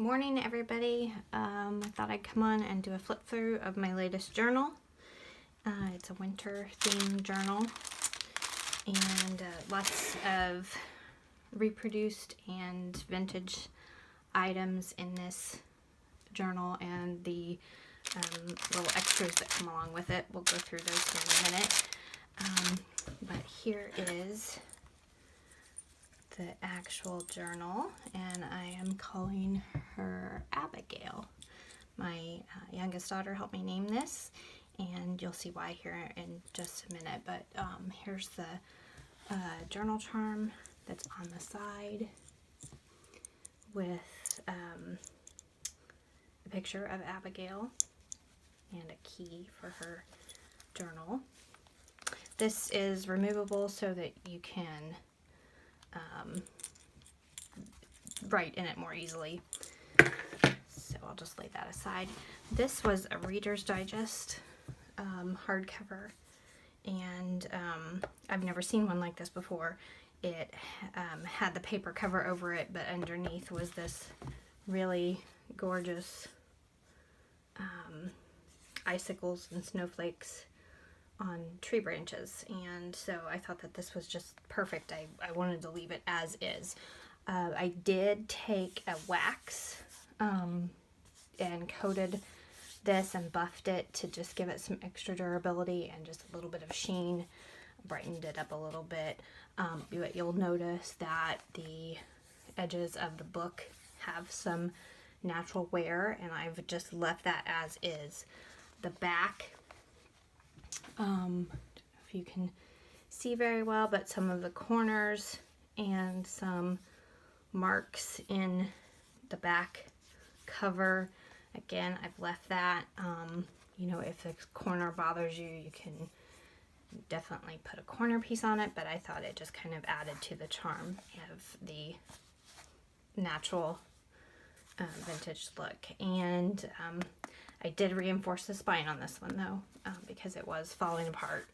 Morning, everybody. I thought I'd come on and do a flip through of my latest journal. It's a winter themed journal, and lots of reproduced and vintage items in this journal, and the little extras that come along with it. We'll go through those here in a minute. But here is the actual journal, and I am calling her Abigail. My youngest daughter helped me name this, and you'll see why here in just a minute. But here's the journal charm that's on the side with a picture of Abigail and a key for her journal. This is removable so that you can write in it more easily. So I'll just lay that aside. This was a Reader's Digest hardcover, and I've never seen one like this before. It had the paper cover over it, but underneath was this really gorgeous icicles and snowflakes on tree branches, and so I thought that this was just perfect. I wanted to leave it as is. I did take a wax and coated this and buffed it to just give it some extra durability and just a little bit of sheen, brightened it up a little bit. But you'll notice that the edges of the book have some natural wear, and I've just left that as is. The back, I don't know if you can see very well, but some of the corners and some marks in the back cover, again, I've left that. You know, if the corner bothers you, you can definitely put a corner piece on it, but I thought it just kind of added to the charm of the natural vintage look. And I did reinforce the spine on this one though, because it was falling apart,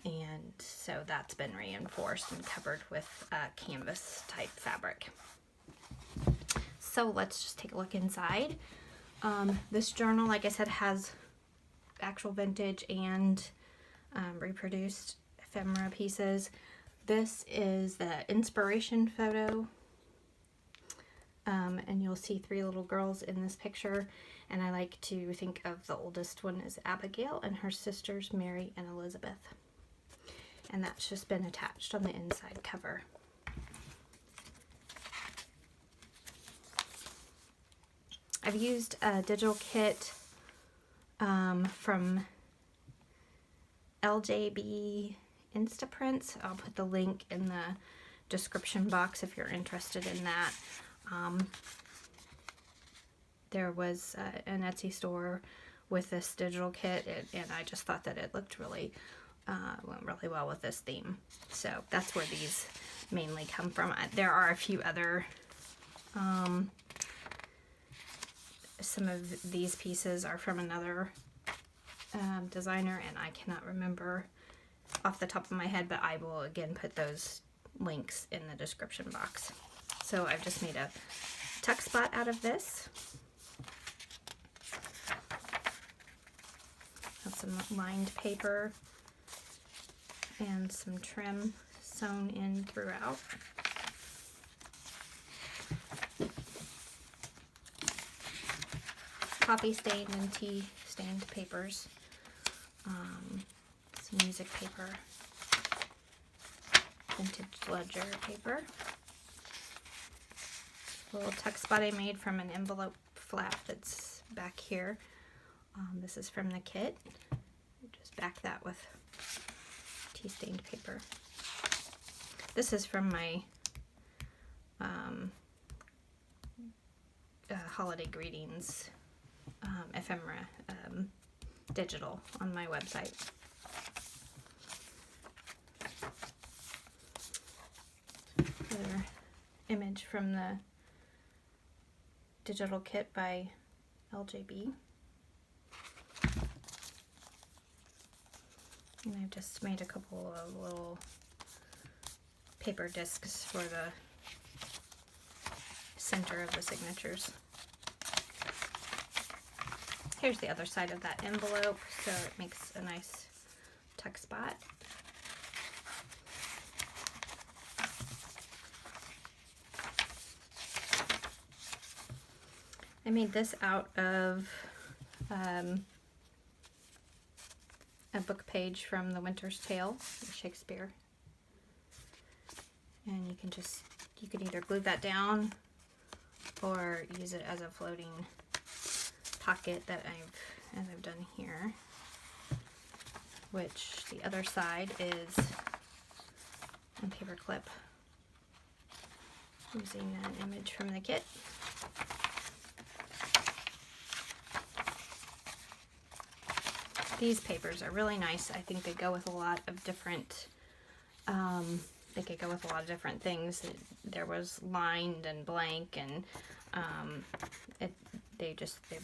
and so that's been reinforced and covered with canvas type fabric. So let's just take a look inside. This journal, like I said, has actual vintage and reproduced ephemera pieces. This is the inspiration photo, and you'll see 3 little girls in this picture, and I like to think of the oldest one as Abigail and her sisters Mary and Elizabeth, and that's just been attached on the inside cover. I've used a digital kit from LJB Instaprints. I'll put the link in the description box if you're interested in that. There was an Etsy store with this digital kit, and I just thought that it looked really, went really well with this theme. So that's where these mainly come from. There are a few other, some of these pieces are from another designer, and I cannot remember off the top of my head, but I will again put those links in the description box. So I've just made a tuck spot out of this. Have some lined paper and some trim sewn in throughout. Coffee stained and tea stained papers. Some music paper. Vintage ledger paper. A little tuck spot I made from an envelope flap that's back here. This is from the kit. Just back that with tea stained paper. This is from my holiday greetings ephemera digital on my website. Another image from the digital kit by LJB. And I've just made a couple of little paper discs for the center of the signatures. Here's the other side of that envelope, so it makes a nice tuck spot. I made this out of a book page from The Winter's Tale, Shakespeare. And you can either glue that down or use it as a floating pocket as I've done here, which the other side is a paper clip using an image from the kit. These papers are really nice. I think they go with a lot of different, they could go with a lot of different things. There was lined and blank, and they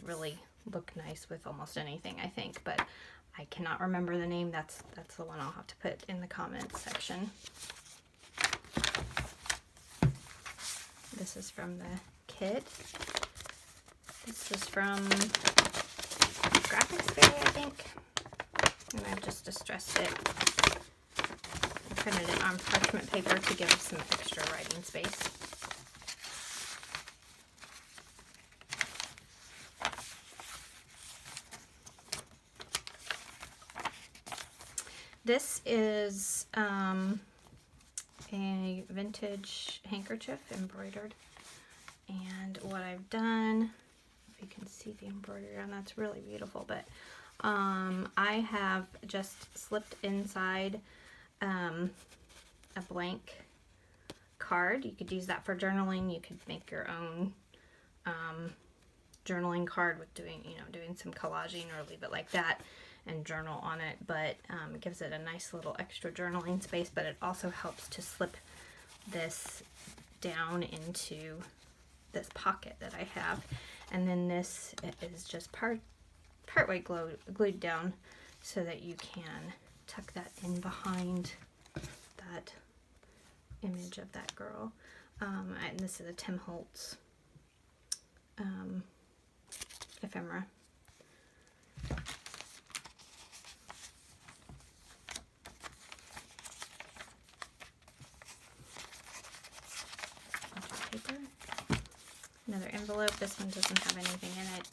really look nice with almost anything, I think, but I cannot remember the name. That's the one I'll have to put in the comments section. This is from the kit. This is from Graphics Fair, I think. And I've just distressed it. I printed it on parchment paper to give some extra writing space. This is a vintage handkerchief embroidered. And what I've done, if you can see the embroidery on that's really beautiful, but I have just slipped inside a blank card. You could use that for journaling. You could make your own journaling card with doing some collaging, or leave it like that and journal on it, but it gives it a nice little extra journaling space, but it also helps to slip this down into this pocket that I have. And then this is just partway glued down so that you can tuck that in behind that image of that girl. And this is a Tim Holtz ephemera. Paper. Another envelope. This one doesn't have anything in it.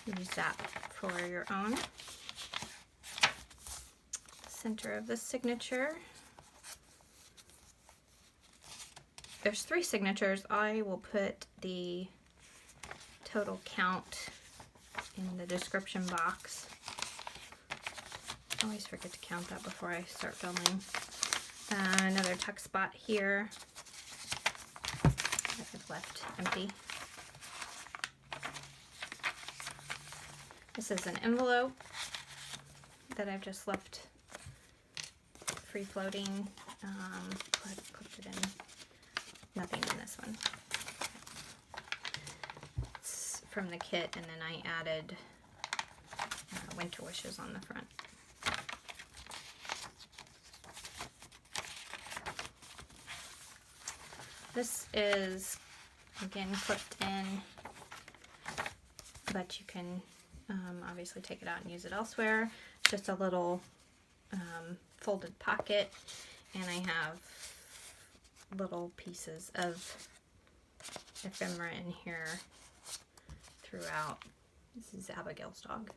You can use that for your own. Center of the signature. There's 3 signatures. I will put the total count in the description box. I always forget to count that before I start filming. Another tuck spot here that I've left empty. This is an envelope that I've just left free floating. Clipped it in. Nothing in this one. It's from the kit, and then I added winter wishes on the front. This is, again, clipped in, but you can obviously take it out and use it elsewhere. It's just a little folded pocket, and I have little pieces of ephemera in here throughout. This is Abigail's dog.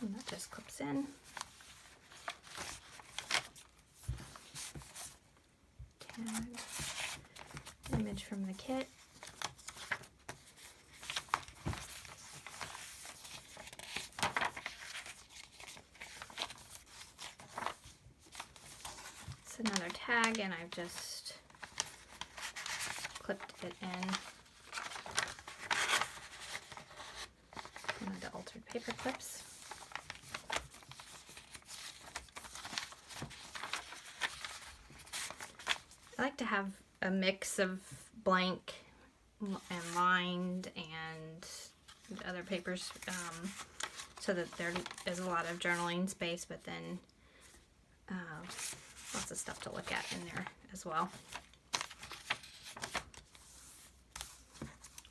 And that just clips in. Tag. Image from the kit. It's another tag, and I've just clipped it in. One of the altered paper clips. I like to have a mix of blank and lined and other papers, so that there is a lot of journaling space, but then lots of stuff to look at in there as well.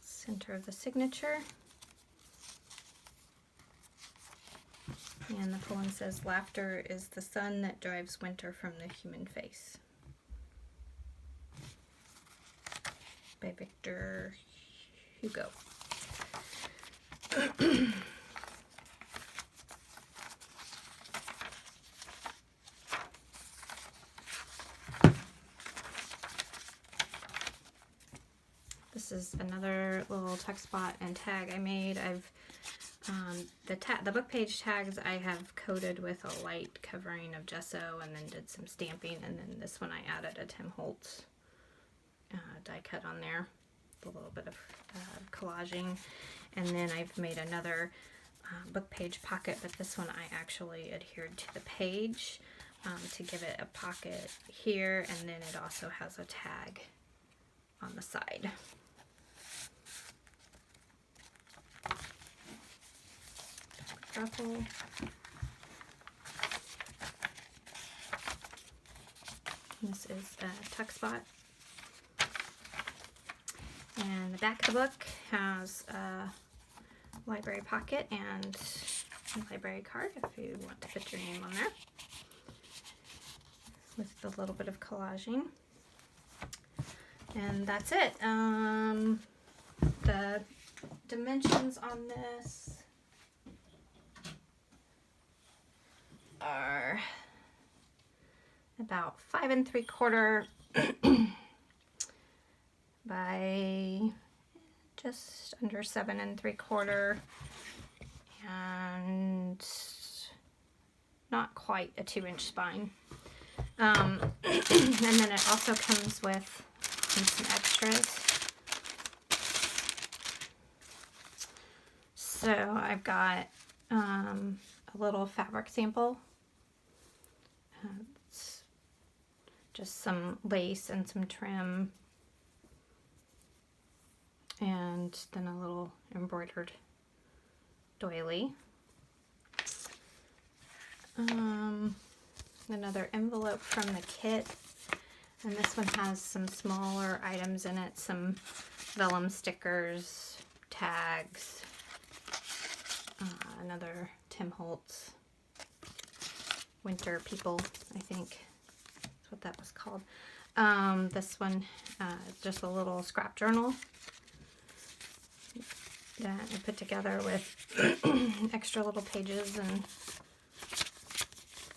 Center of the signature. And the poem says, "Laughter is the sun that drives winter from the human face." By Victor Hugo. This is another little text spot and tag I made. The book page tags I have coated with a light covering of gesso and then did some stamping, and then this one I added a Tim Holtz die cut on there, a little bit of collaging, and then I've made another book page pocket, but this one I actually adhered to the page to give it a pocket here, and then it also has a tag on the side. Ruffle. This is a tuck spot. And the back of the book has a library pocket and a library card if you want to put your name on there, with a little bit of collaging. And that's it. The dimensions on this are about 5 3/4 by just under 7 3/4, and not quite a 2-inch spine. And then it also comes with some extras. So I've got a little fabric sample. It's just some lace and some trim, and then a little embroidered doily. Another envelope from the kit, and this one has some smaller items in it, some vellum stickers, tags, another Tim Holtz Winter People, I think that's what that was called. This one, just a little scrap journal that I put together with extra little pages, and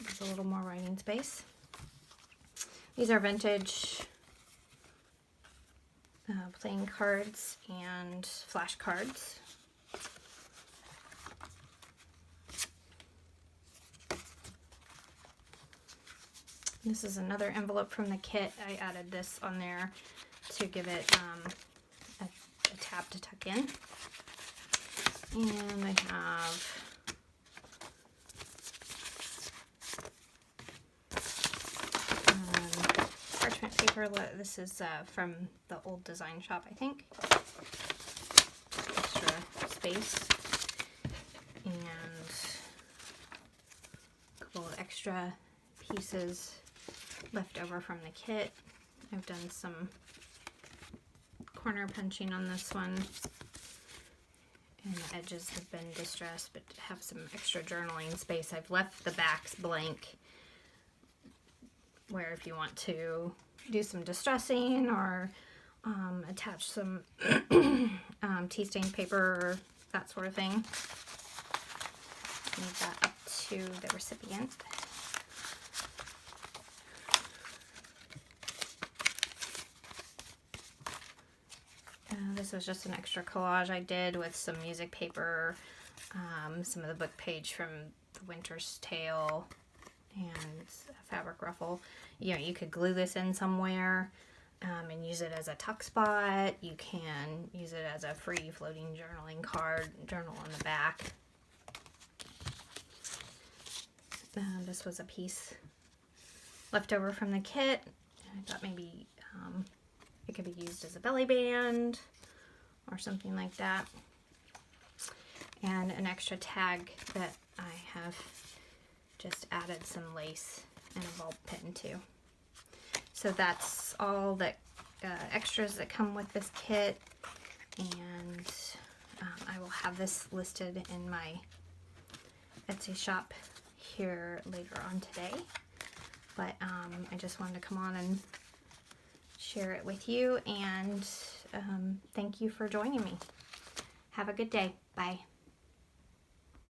there's a little more writing space. These are vintage playing cards and flashcards. This is another envelope from the kit. I added this on there to give it a tab to tuck in. And I have parchment paper. This is from the old design shop, I think. Extra space. And a couple of extra pieces left over from the kit. I've done some corner punching on this one, and the edges have been distressed but have some extra journaling space. I've left the backs blank, where if you want to do some distressing or attach some tea stain paper or that sort of thing. Leave that up to the recipient. This was just an extra collage I did with some music paper, some of the book page from The Winter's Tale, and a fabric ruffle. You know, you could glue this in somewhere and use it as a tuck spot. You can use it as a free floating journaling card, journal on the back. This was a piece left over from the kit. I thought maybe it could be used as a belly band or something like that. and an extra tag that I have just added some lace and a bulb pin to. So that's all the extras that come with this kit, and I will have this listed in my Etsy shop here later on today. But I just wanted to come on and share it with you, and thank you for joining me. Have a good day. Bye.